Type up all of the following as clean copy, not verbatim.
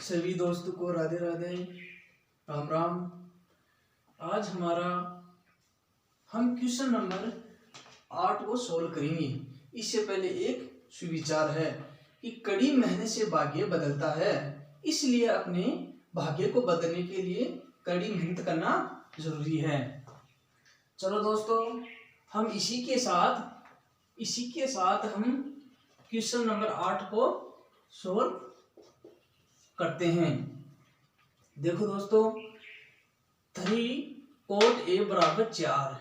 सभी दोस्तों को राधे राधे, राम राम। आज हम क्वेश्चन नंबर 8 को सोल्व करेंगे। इससे पहले एक सुविचार है कि कड़ी मेहनत से भाग्य बदलता है, इसलिए अपने भाग्य को बदलने के लिए कड़ी मेहनत करना जरूरी है। चलो दोस्तों, हम इसी के साथ हम क्वेश्चन नंबर 8 को सोल्व करते हैं। देखो दोस्तों, 3 cot A बराबर 4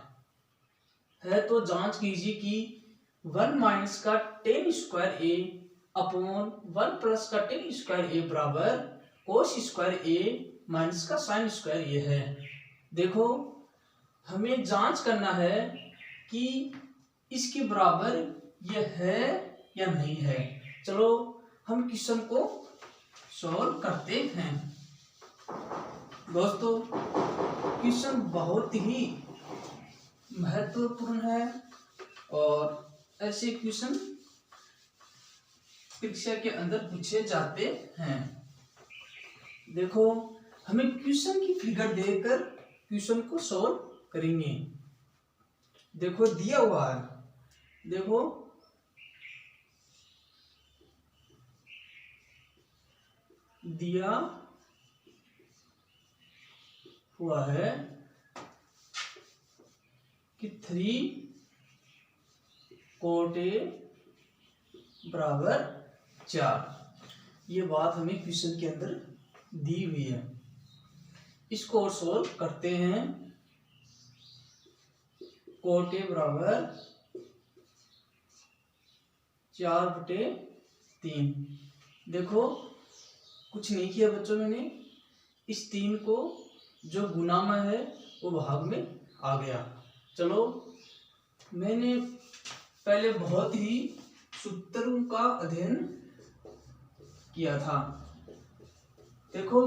है, तो जांच कीजिए कि 1 माइनस का टेन स्क्वायर ए अपॉन 1 प्लस का टेन स्क्वायर ए बराबर कोस स्क्वायर ए माइनस का साइन स्क्वायर ए है। देखो, हमें जांच करना है कि इसके बराबर यह है या नहीं है। चलो हम क्वेश्चन को सॉल्व करते हैं। दोस्तों, क्वेश्चन बहुत ही महत्वपूर्ण है और ऐसे क्वेश्चन परीक्षा के अंदर पूछे जाते हैं। देखो, हमें क्वेश्चन की फिगर देकर क्वेश्चन को सॉल्व करेंगे। देखो दिया हुआ है, देखो दिया हुआ है कि 3 cot A बराबर 4। ये बात हमें क्वेश्चन के अंदर दी हुई है। इसको और सोल्व करते हैं। cot A बराबर 4/3। देखो, कुछ नहीं किया बच्चों, मैंने इस 3 को जो गुना में है वो भाग में आ गया। चलो, मैंने पहले बहुत ही सूत्रों का अध्ययन किया था। देखो,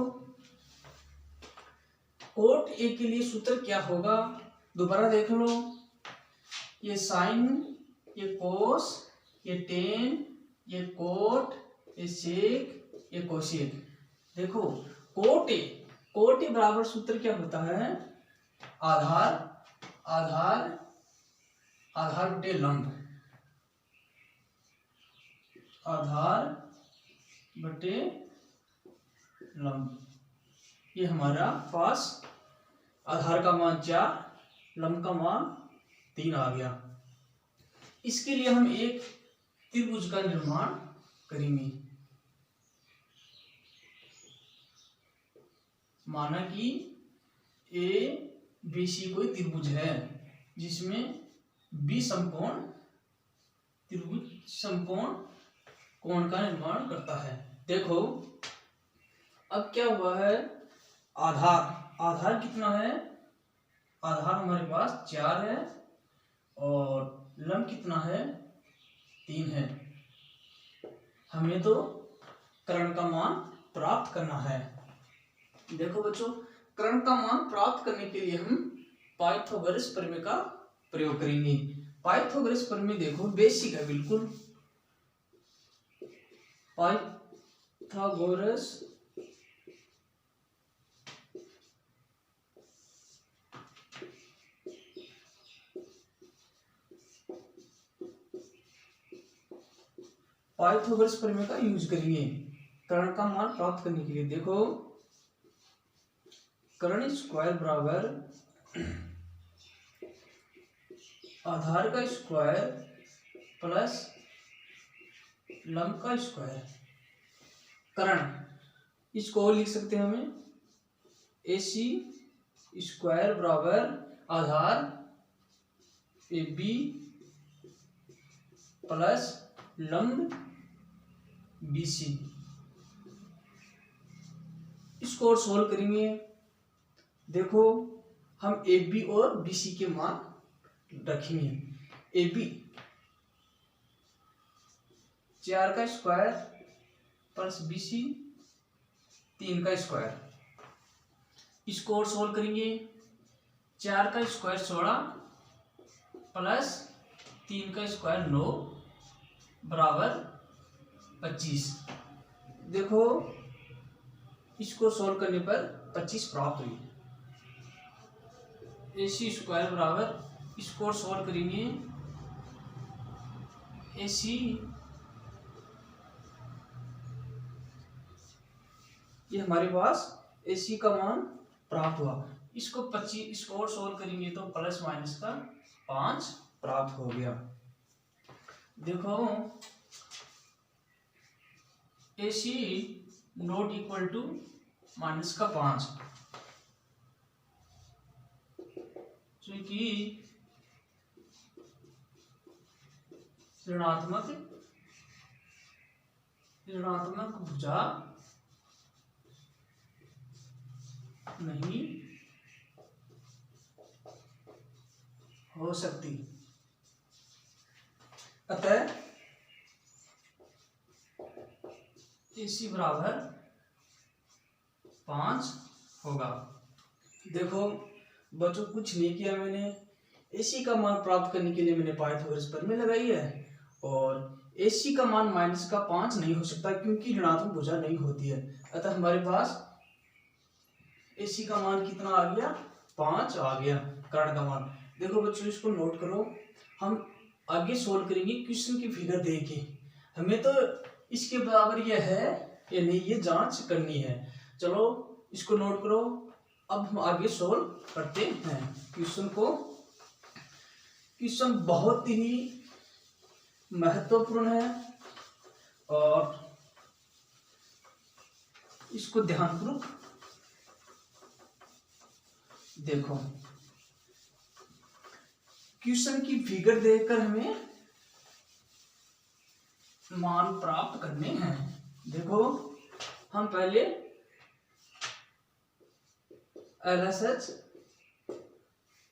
cot A के लिए सूत्र क्या होगा, दोबारा देख लो। ये साइन, ये कोस, ये टेन, ये कोट, ये सेक, ये कोसेक। देखो, cot A बराबर सूत्र क्या होता है, आधार बटे लंब, आधार बटे लंब। ये हमारा पास आधार का मान 4, लंब का मान 3 आ गया। इसके लिए हम एक त्रिभुज का निर्माण करेंगे। माना कि ए बी सी कोई त्रिभुज है जिसमें बी समकोण त्रिभुज समकोण कोण का निर्माण करता है। देखो, अब क्या हुआ है, आधार कितना है, आधार हमारे पास 4 है और लंब कितना है, 3 है। हमें तो कर्ण का मान प्राप्त करना है। देखो बच्चों, कर्ण का मान प्राप्त करने के लिए हम पाइथागोरस प्रमेय का प्रयोग करेंगे। पाइथागोरस प्रमेय देखो बेसिक है, बिल्कुल। पाइथागोरस प्रमेय का यूज करेंगे कर्ण का मान प्राप्त करने के लिए। देखो, कर्ण स्क्वायर बराबर आधार का स्क्वायर प्लस लंब का स्क्वायर। कर्ण, इसको लिख सकते हैं हमें AC स्क्वायर बराबर आधार AB प्लस लंब BC। इसको और सोल्व करेंगे। देखो, हम AB और BC के मान रखेंगे। AB 4 का स्क्वायर प्लस BC 3 का स्क्वायर। इसको और सोल्व करेंगे। 4 का स्क्वायर 16 प्लस 3 का स्क्वायर 9 बराबर 25। देखो इसको सोल्व करने पर 25 प्राप्त हुई। AC स्क्वायर बराबर, इसको सोल्व करेंगे AC, ये हमारे पास AC का मान प्राप्त हुआ। इसको 25, इसको और सोल्व करेंगे तो प्लस माइनस का 5 प्राप्त हो गया। देखो AC not equal to minus का 5, क्योंकि ऋणात्मक भुजा नहीं हो सकती, अतः AC बराबर 5 होगा। देखो बच्चों कुछ नहीं किया मैंने, AC का मान प्राप्त करने के लिए मैंने पाइथागोरस प्रमेय लगाई है, और AC का मान माइनस का 5 नहीं हो सकता क्योंकि ऋणात्मक भुजा नहीं होती है। अतः हमारे पास AC का मान कितना आ गया, 5 आ गया कारण का मान। देखो बच्चों इसको नोट करो, हम आगे सोल्व करेंगे क्वेश्चन की फिगर दे के, हमें तो इसके बराबर यह है या नहीं ये जांच करनी है। चलो इसको नोट करो, अब हम आगे सोल्व करते हैं क्वेश्चन को। क्वेश्चन बहुत ही महत्वपूर्ण है और इसको ध्यानपूर्वक देखो। क्वेश्चन की फिगर देखकर हमें मान प्राप्त करने हैं। देखो हम पहले LHS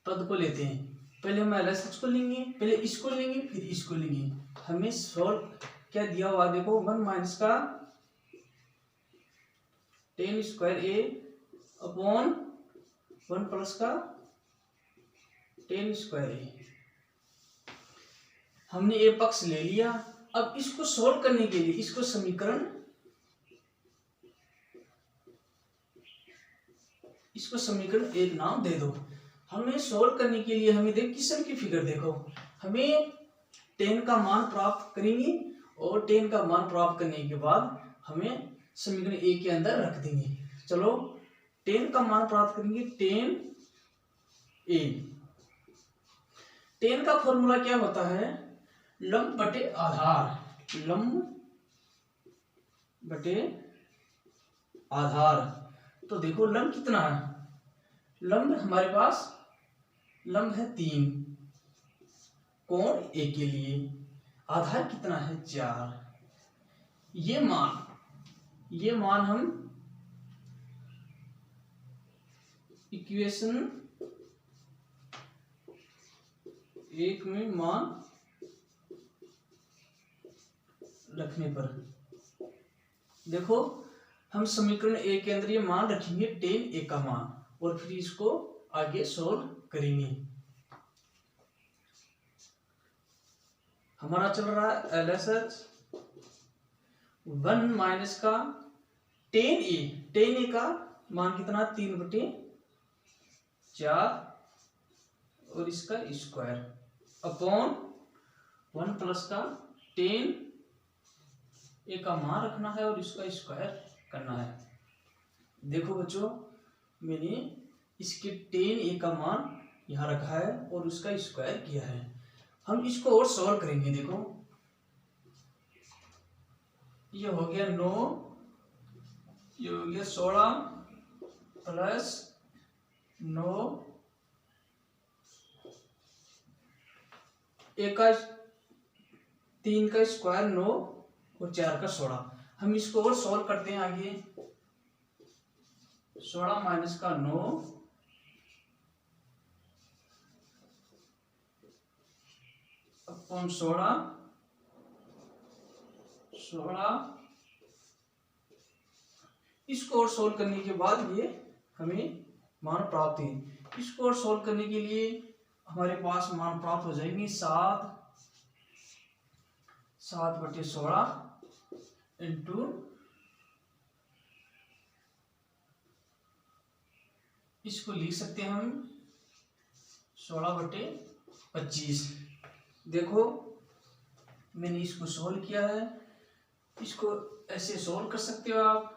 पद को लेते हैं, पहले हम LHS को लेंगे, पहले इसको लेंगे फिर इसको लेंगे। हमें सॉल्व क्या दिया हुआ देखो, 1 माइनस का 10 स्क्वायर A अपॉन 1 प्लस का 10 स्क्वायर A। हमने A पक्ष ले लिया, अब इसको सोल्व करने के लिए इसको समीकरण 1 नाम दे दो। हमें सोल्व करने के लिए हमें देख क्वेश्चन की फिगर देखो, हमें 10 का मान प्राप्त करेंगे और 10 का मान प्राप्त करने के बाद हमें समीकरण 1 के अंदर रख देंगे। चलो 10 का मान प्राप्त करेंगे, 10A। 10 का फॉर्मूला क्या होता है, लंब बटे आधार, लंब बटे आधार। तो देखो लंब कितना है, लंब हमारे पास लंब है 3 कोण A के लिए, आधार कितना है 4। ये मान हम इक्वेशन 1 में मान रखने पर देखो हम समीकरण 1 के अंदर ये मान रखेंगे 10A का मान, और फिर इसको आगे सोल्व करेंगे। हमारा चल रहा है LHS 1 माइनस का 10A का मान कितना 3/4 और इसका स्क्वायर अपॉन 1 प्लस का 10A का मान रखना है और इसका स्क्वायर करना है। देखो बच्चों मैंने इसके 10A का मान यहाँ रखा है और उसका स्क्वायर किया है। हम इसको और सॉल्व करेंगे। देखो ये हो गया 9, ये हो गया 16 प्लस 9, 3 का स्क्वायर 9 और 4 का 16। हम इसको और सॉल्व करते हैं आगे। 16 माइनस का 9 अपॉन 16 इसको और सोल्व करने के बाद ये हमें मान प्राप्त है। इसको और सोल्व करने के लिए हमारे पास मान प्राप्त हो जाएंगे 7/16 इंटू इसको लिख सकते हैं हम 16/25। देखो मैंने इसको सोल्व किया है, इसको ऐसे सोल्व कर सकते हो आप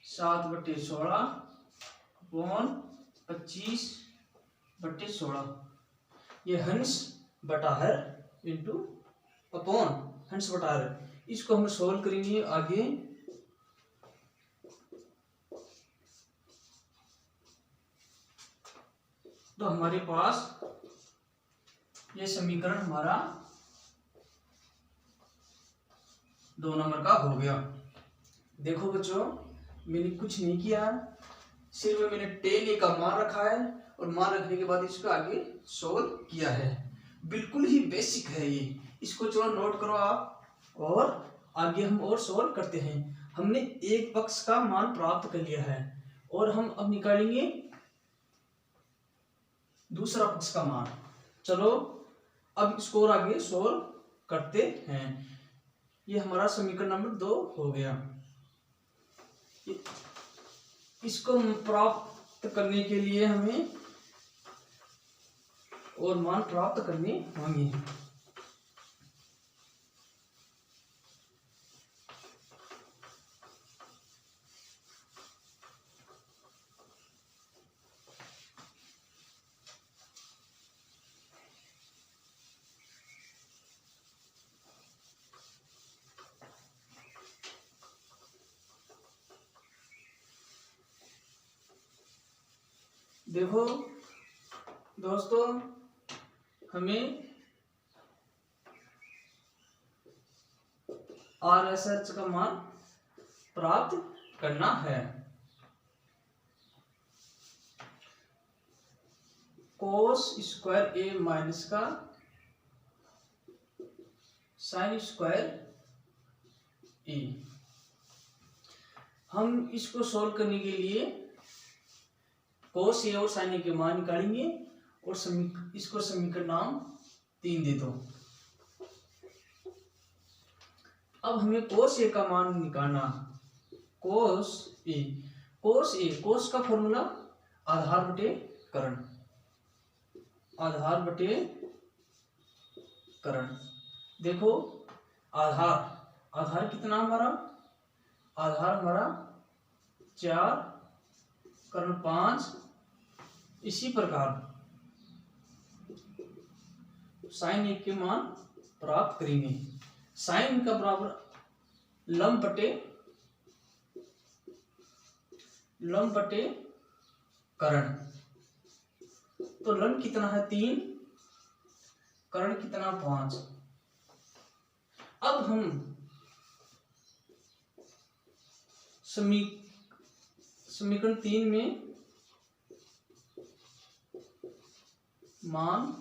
7/16/25/16। ये हंस बटा हर इंटू अपॉन हंस बटा हर। इसको हम सोल्व करेंगे आगे। तो हमारे पास ये समीकरण हमारा 2 नंबर का हो गया। देखो बच्चों मैंने कुछ नहीं किया, सिर्फ मैंने tan a का मान रखा है और मान रखने के बाद इसको आगे सोल्व किया है। बिल्कुल ही बेसिक है ये, इसको चलो नोट करो आप और आगे हम और सोल्व करते हैं। हमने एक पक्ष का मान प्राप्त कर लिया है और हम अब निकालेंगे दूसरा पक्ष का मान। चलो अब इसको और आगे सोल्व करते हैं। ये हमारा समीकरण नंबर 2 हो गया। इसको प्राप्त करने के लिए हमें और मान प्राप्त करने होंगे। देखो दोस्तों हमें RSH का मान प्राप्त करना है। cos स्क्वायर a माइनस का साइन स्क्वायर a। हम इसको सोल्व करने के लिए cos a और sin a के मान निकालेंगे और इसको समीकरण नाम 3 दे दो। अब हमें cos a का मान निकालना। cos का फॉर्मूला आधार बटे करण, आधार बटे करण। देखो आधार कितना हमारा, आधार हमारा 4 करण 5। इसी प्रकार साइन 1 के मान प्राप्त करेंगे। साइन का बराबर लंब बटे करण। तो लंब कितना है 3, करण कितना 5। अब हम समीकरण 3 में मान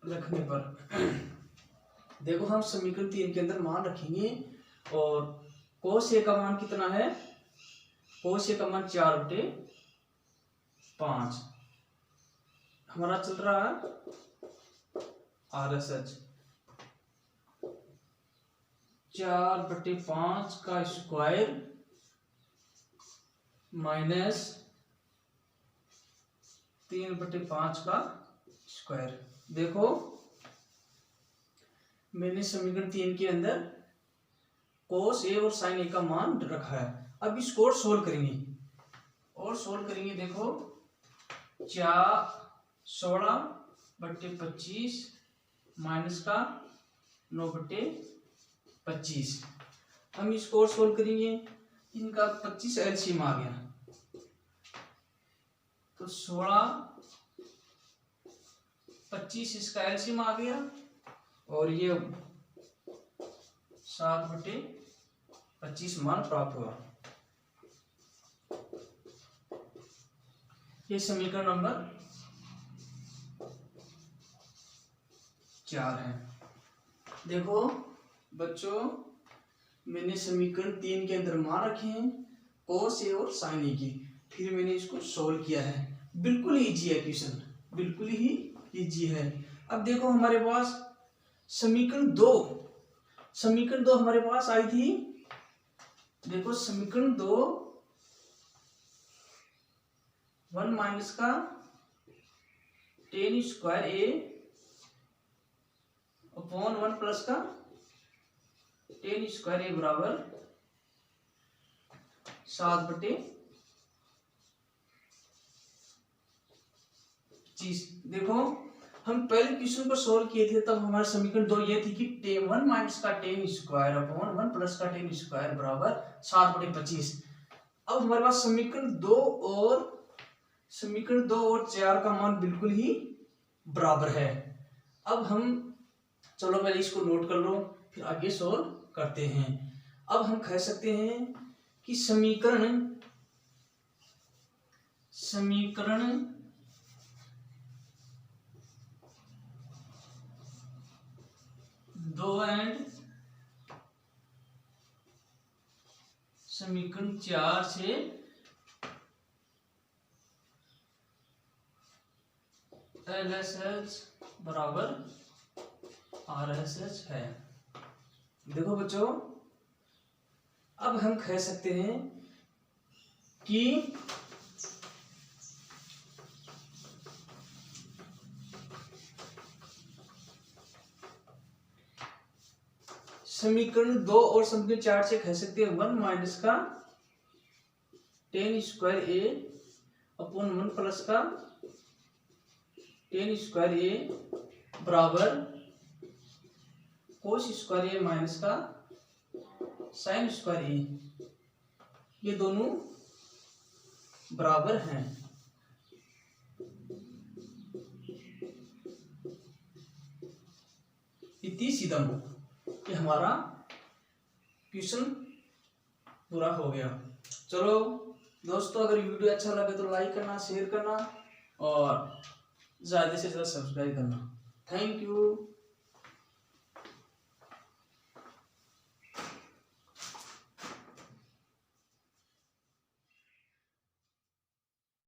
रखने पर देखो हम समीकरण 3 के अंदर मान रखेंगे और cos a का मान कितना है, cos a का मान 4/5 हमारा चल रहा है RSH। 4/5 का स्क्वायर माइनस 3/5 का स्क्वायर। देखो मैंने समीकरण 3 के अंदर cos a और sin a का मान रखा है। अब इसको और सोल्व करेंगे देखो 16/25 माइनस का 9/25। हम इसको और सोल्व करेंगे, इनका 25 एलसीएम आ गया तो 16/25 इसका एलसीएम आ गया और ये 7/25 मान प्राप्त हुआ। ये समीकरण नंबर 4 है। देखो बच्चों मैंने समीकरण 3 के अंदर मान रखे हैं cos a और sin a की, फिर मैंने इसको सोल्व किया है। बिल्कुल इजी है क्वेश्चन, बिल्कुल ही इजी है। अब देखो हमारे पास समीकरण 2 हमारे पास आई थी। देखो समीकरण 2 1 माइनस का टेन स्क्वायर ए अपॉन 1 प्लस का टेन स्क्वायर ए बराबर 7/25। देखो हम पहले क्वेश्चन को सोल्व किए थे तब हमारा समीकरण 2 ये थी कि 1 माइनस का टेन स्क्वायर अपॉन 1 प्लस का टेन स्क्वायर बराबर 7/25। अब हमारे पास समीकरण 2 और 4 का मान बिल्कुल ही बराबर है। अब हम चलो पहले इसको नोट कर लो, फिर आगे सोल्व करते हैं। अब हम कह सकते हैं कि समीकरण 2 एंड समीकरण 4 से LHS बराबर RHS है। देखो बच्चों, अब हम कह सकते हैं कि समीकरण 2 और समीकरण 4 से कह सकते हैं 1 माइनस का टेन स्क्वायर ए अपॉन 1 प्लस का टेन स्क्वायर ए बराबर कोस स्क्वायर ए माइनस का साइन स्क्वायर ए। ये दोनों बराबर हैं। इति सिद्धम, ये हमारा क्वेश्चन पूरा हो गया। चलो दोस्तों, अगर वीडियो अच्छा लगे तो लाइक करना, शेयर करना और ज़्यादा से ज़्यादा सब्सक्राइब करना। Thank you.